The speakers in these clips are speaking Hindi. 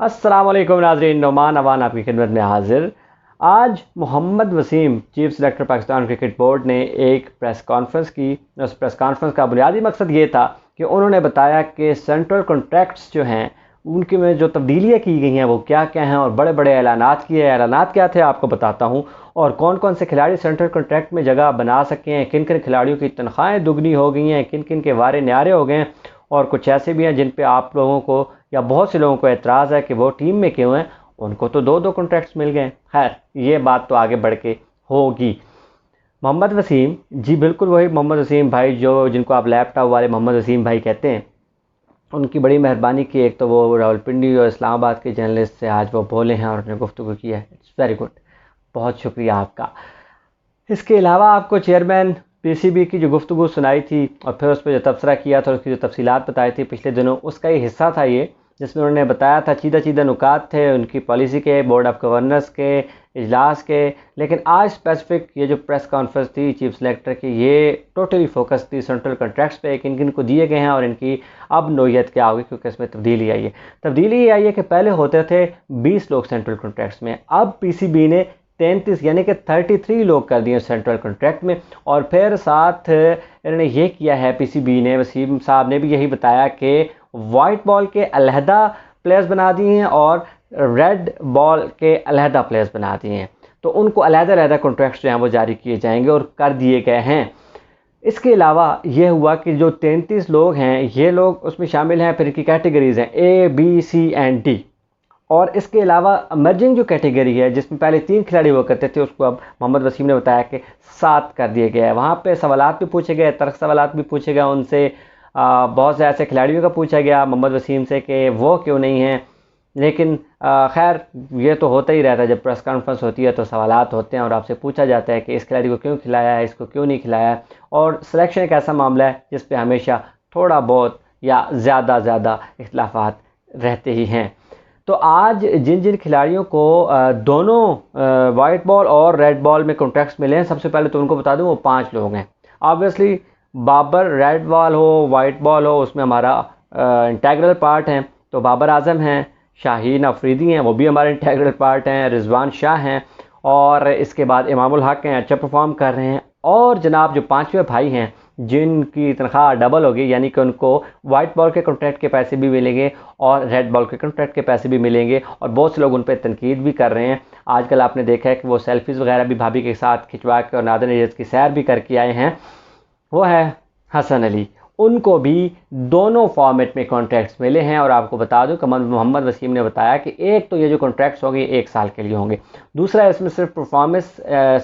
अस्सलाम वालेकुम नाज़रीन, नोमान अवान आपकी खिदमत में हाजिर। आज Mohammad Wasim chief selector Pakistan cricket board ने एक प्रेस कॉन्फ्रेंस की। उस प्रेस कॉन्फ्रेंस का बुनियादी मकसद ये था कि उन्होंने बताया कि सेंट्रल कॉन्ट्रैक्ट्स जो हैं उनके में जो तब्दीलियाँ की गई हैं वो क्या क्या हैं, और बड़े बड़े ऐलानात किए। ऐलानात क्या थे आपको बताता हूँ, और कौन कौन से खिलाड़ी सेंट्रल कॉन्ट्रैक्ट में जगह बना सके हैं, किन किन खिलाड़ियों की तनख्वाहें दुगनी हो गई हैं, किन किन के वारे न्यारे हो गए हैं, और कुछ ऐसे भी हैं जिन पे आप लोगों को या बहुत से लोगों को एतराज़ है कि वो टीम में क्यों हैं, उनको तो दो दो कॉन्ट्रैक्ट्स मिल गए। खैर, ये बात तो आगे बढ़ के होगी। मोहम्मद वसीम जी, बिल्कुल वही मोहम्मद वसीम भाई जो जिनको आप लैपटॉप वाले मोहम्मद वसीम भाई कहते हैं, उनकी बड़ी मेहरबानी की। एक तो वो रावलपिंडी और इस्लामाबाद के जर्नलिस्ट से आज वो बोले हैं और उन्होंने गुफ्तगू की है। इट्स वेरी गुड, बहुत शुक्रिया आपका। इसके अलावा आपको चेयरमैन पीसीबी की जो गुफ्तगू सुनाई थी और फिर उस पर जो तबसरा किया था, उसकी जो तफसीलात बताई थी पिछले दिनों, उसका ही हिस्सा था ये, जिसमें उन्होंने बताया था चीदा चीदा नुकात थे उनकी पॉलिसी के, बोर्ड ऑफ गवर्नर्स के इजलास के। लेकिन आज स्पेसिफिक ये जो प्रेस कॉन्फ्रेंस थी चीफ सेलेक्टर की, ये टोटली फोकस थी सेंट्रल कॉन्ट्रैक्ट्स पे, किन किन को दिए गए हैं और इनकी अब नोयत क्या होगी, क्योंकि इसमें तब्दीली आई है। तब्दीली ये आई है कि पहले होते थे 20 लोग सेंट्रल कॉन्ट्रैक्ट्स में, अब पीसीबी ने 33 यानी कि 33 लोग कर दिए सेंट्रल कॉन्ट्रैक्ट में। और फिर साथ इन्होंने ये किया है, पीसीबी ने, वसीम साहब ने भी यही बताया कि वाइट बॉल के अलहदा प्लेयर्स बना दिए हैं और रेड बॉल के अलहदा प्लेयर्स बना दिए हैं, तो उनको अलहदा अलहदा कॉन्ट्रैक्ट्स जो हैं वो जारी किए जाएंगे और कर दिए गए हैं। इसके अलावा ये हुआ कि जो 33 लोग हैं ये लोग उसमें शामिल हैं, फिर इनकी कैटेगरीज हैं A B C and D. और इसके अलावा इमर्जिंग जो कैटेगरी है जिसमें पहले 3 खिलाड़ी हुआ करते थे, उसको अब मोहम्मद वसीम ने बताया कि 7 कर दिए गए हैं। वहाँ पे सवालात भी पूछे गए, तर्क सवालात भी पूछे गए उनसे। बहुत से ऐसे खिलाड़ियों का पूछा गया मोहम्मद वसीम से कि वो क्यों नहीं हैं। लेकिन खैर, ये तो होता ही रहता है, जब प्रेस कॉन्फ्रेंस होती है तो सवालात होते हैं और आपसे पूछा जाता है कि इस खिलाड़ी को क्यों खिलाया है, इसको क्यों नहीं खिलाया है। और सिलेक्शन एक ऐसा मामला है जिस पे हमेशा थोड़ा बहुत या ज़्यादा इख्तिलाफात रहते ही हैं। तो आज जिन जिन खिलाड़ियों को दोनों वाइट बॉल और रेड बॉल में कॉन्ट्रैक्ट्स मिले हैं, सबसे पहले तो उनको बता दूं वो 5 लोग हैं। ऑब्वियसली बाबर रेड बॉल हो वाइट बॉल हो उसमें हमारा इंटेग्रल पार्ट है, तो बाबर आजम हैं, शाहीन अफरीदी हैं, वो भी हमारे इंटेग्रल पार्ट हैं, रिजवान शाह हैं, और इसके बाद इमामुल हक हैं, अच्छा परफॉर्म कर रहे हैं। और जनाब जो 5वें भाई हैं जिनकी तनख्वाह डबल होगी, यानी कि उनको वाइट बॉल के कॉन्ट्रैक्ट के पैसे भी मिलेंगे और रेड बॉल के कॉन्ट्रैक्ट के पैसे भी मिलेंगे, और बहुत से लोग उन पर तनकीद भी कर रहे हैं। आजकल आपने देखा है कि वो सेल्फीज़ वगैरह भी भाभी के साथ खिंचवा के और नादर एजाज की सैर भी करके आए हैं। वो है हसन अली, उनको भी दोनों फॉर्मेट में कॉन्ट्रैक्ट्स मिले हैं। और आपको बता दूं कि मोहम्मद वसीम ने बताया कि एक तो ये जो कॉन्ट्रैक्ट्स होंगे 1 साल के लिए होंगे, दूसरा इसमें सिर्फ परफॉर्मेंस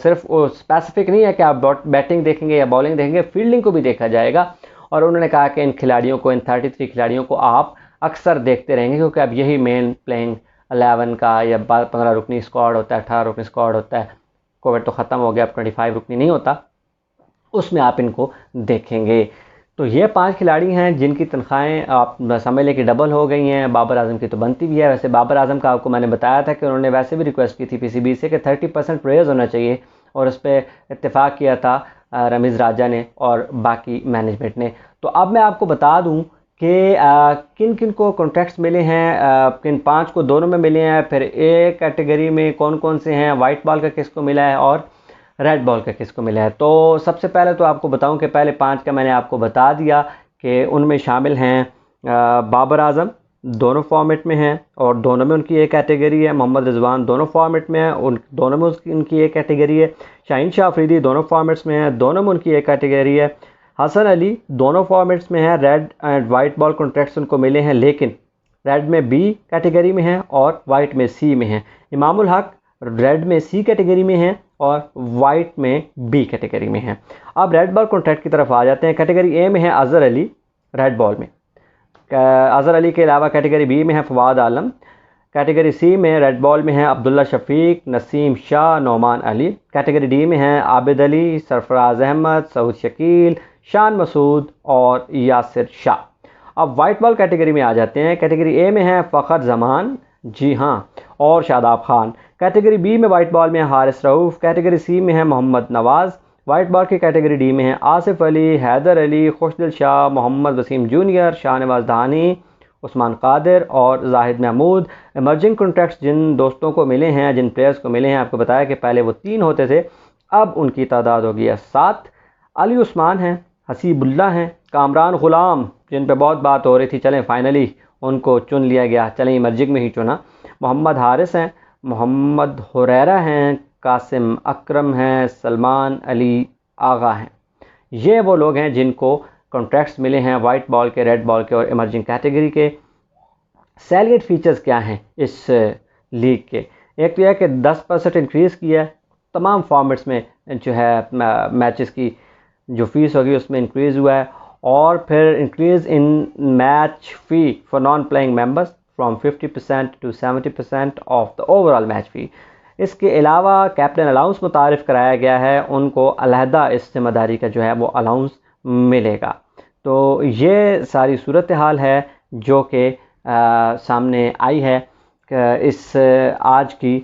सिर्फ स्पेसिफिक नहीं है कि आप बैटिंग देखेंगे या बॉलिंग देखेंगे, फील्डिंग को भी देखा जाएगा। और उन्होंने कहा कि इन खिलाड़ियों को, इन 33 खिलाड़ियों को आप अक्सर देखते रहेंगे, क्योंकि अब यही मेन प्लेइंग 11 का या 15 रुकनी स्क्वाड होता है, 18 रुकनी स्क्वाड होता है। कोविड तो ख़त्म हो गया, अब 25 रुकनी नहीं होता, उसमें आप इनको देखेंगे। तो ये 5 खिलाड़ी हैं जिनकी तनख्वाहें आप समझ लें कि डबल हो गई हैं। बाबर आजम की तो बनती भी है। वैसे बाबर आजम का आपको मैंने बताया था कि उन्होंने वैसे भी रिक्वेस्ट की थी पीसीबी से कि 30% रेज़ होना चाहिए, और उस पर इत्तेफाक किया था रमीज़ राजा ने और बाकी मैनेजमेंट ने। तो अब मैं आपको बता दूं कि किन किन को कॉन्ट्रैक्ट्स मिले हैं, किन 5 को दोनों में मिले हैं, फिर ए कैटेगरी में कौन कौन से हैं, वाइट बॉल का किसको मिला है और रेड बॉल का किसको मिला है। तो सबसे पहले तो आपको बताऊं कि पहले 5 का मैंने आपको बता दिया कि उनमें शामिल हैं बाबर आजम, दोनों फॉर्मेट में हैं और दोनों में उनकी एक कैटेगरी है। मोहम्मद रिजवान दोनों फॉर्मेट में है, उन दोनों में उनकी एक कैटेगरी है। शाहीन शाह अफरीदी दोनों फॉर्मेट्स में है, दोनों में उनकी एक कैटेगरी है। हसन अली दोनों फॉर्मेट्स में है, red and white ball contracts उनको मिले हैं, लेकिन रेड में बी कैटेगरी में है और वाइट में सी में है। इमामुल हक रेड में सी कैटेगरी में है और वाइट में बी कैटेगरी में है। अब रेड बॉल कॉन्ट्रैक्ट की तरफ आ जाते हैं। कैटेगरी ए में है अज़हर अली रेड बॉल में, अज़हर अली के अलावा कैटेगरी बी में है फवाद आलम, कैटेगरी सी में रेड बॉल में है अब्दुल्ला शफीक, नसीम शाह, नौमान अली। कैटेगरी डी में है आबिद अली, सरफराज अहमद, सऊद शकील, शान मसूद और यासिर शाह। अब वाइट बॉल कैटेगरी में आ जाते हैं। कैटेगरी ए में है फ़खर जमान, जी हाँ, और शादाब खान। कैटेगरी बी में वाइट बॉल में हारिस रऊफ़। कैटेगरी सी में है मोहम्मद नवाज़। वाइट बॉल की कैटेगरी डी में है आसिफ अली, हैदर अली, खुशदिल शाह, मोहम्मद वसीम जूनियर, शाहनवाज धानी उस्मान कादिर और जाहिद महमूद। इमर्जिंग कॉन्ट्रैक्ट्स जिन दोस्तों को मिले हैं, जिन प्लेयर्स को मिले हैं, आपको बताया कि पहले वो 3 होते थे, अब उनकी तादाद हो गई है 7। अली उस्मान हैं, हसीबुल्ला हैं, कामरान ग़ुलाम जिन पे बहुत बात हो रही थी, चलें फाइनली उनको चुन लिया गया, चलें इमर्जिंग में ही चुना। मोहम्मद हारिस हैं, मोहम्मद हुरैरा हैं, कासिम अकरम हैं, सलमान अली आगा हैं। ये वो लोग हैं जिनको कॉन्ट्रैक्ट्स मिले हैं वाइट बॉल के, रेड बॉल के और इमर्जिंग कैटेगरी के। सैलिएंट फीचर्स क्या हैं इस लीग के? एक तो यह कि 10% इंक्रीज़ किया है तमाम फॉर्मेट्स में, जो है मैचेस की जो फीस होगी उसमें इंक्रीज़ हुआ है, और फिर increase in match fee for non playing members from 50% to 70% of the overall match fee. इसके अलावा कैप्टन अलाउंस मुतारिफ़ कराया गया है, उनको अलहदा इस जिम्मेदारी का जो है वो अलाउंस मिलेगा। तो ये सारी सूरत हाल है जो कि सामने आई है इस आज की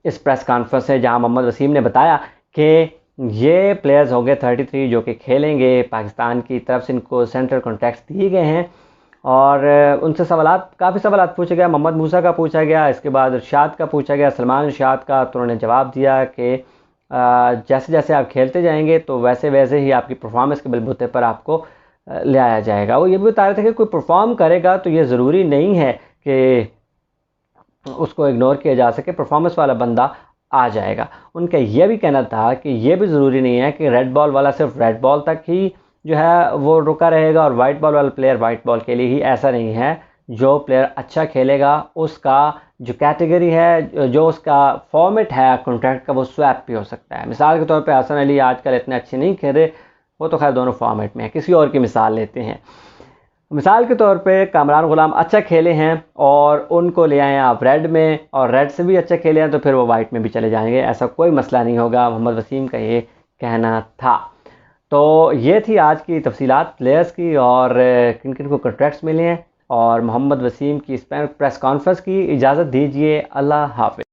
इस प्रेस कॉन्फ्रेंस से, जहां मोहम्मद वसीम ने बताया कि ये प्लेयर्स हो गए 33 जो कि खेलेंगे। पाकिस्तान की तरफ से इनको सेंट्रल कॉन्ट्रैक्ट्स दिए गए हैं और उनसे काफ़ी सवाल पूछे गए। मोहम्मद मूसा का पूछा गया, इसके बाद इरशाद का पूछा गया, सलमान इरशाद का, तो उन्होंने जवाब दिया कि जैसे जैसे आप खेलते जाएंगे तो वैसे वैसे ही आपकी परफॉर्मेंस के बलबूते पर आपको ले आया जाएगा। वो ये भी बता रहे थे कि कोई परफॉर्म करेगा तो ये ज़रूरी नहीं है कि उसको इग्नोर किया जा सके, परफॉर्मेंस वाला बंदा आ जाएगा। उनका यह भी कहना था कि यह भी ज़रूरी नहीं है कि रेड बॉल वाला सिर्फ रेड बॉल तक ही जो है वो रुका रहेगा और वाइट बॉल वाला प्लेयर वाइट बॉल के लिए ही, ऐसा नहीं है। जो प्लेयर अच्छा खेलेगा उसका जो कैटेगरी है, जो उसका फॉर्मेट है कॉन्ट्रैक्ट का, वो स्वैप भी हो सकता है। मिसाल के तौर पे हसन अली आजकल इतने अच्छे नहीं खेल रहे, वो तो खैर दोनों फॉर्मेट में है, किसी और की मिसाल लेते हैं। मिसाल के तौर पे कामरान ग़ुलाम अच्छा खेले हैं और उनको ले आए आप रेड में, और रेड से भी अच्छा खेले हैं तो फिर वो वाइट में भी चले जाएंगे, ऐसा कोई मसला नहीं होगा। मोहम्मद वसीम का ये कहना था। तो ये थी आज की तफसीलात प्लेयर्स की और किन किन को कॉन्ट्रैक्ट्स मिले हैं और मोहम्मद वसीम की इस प्रेस कॉन्फ्रेंस की। इजाज़त दीजिए, अल्लाह हाफ़िज़।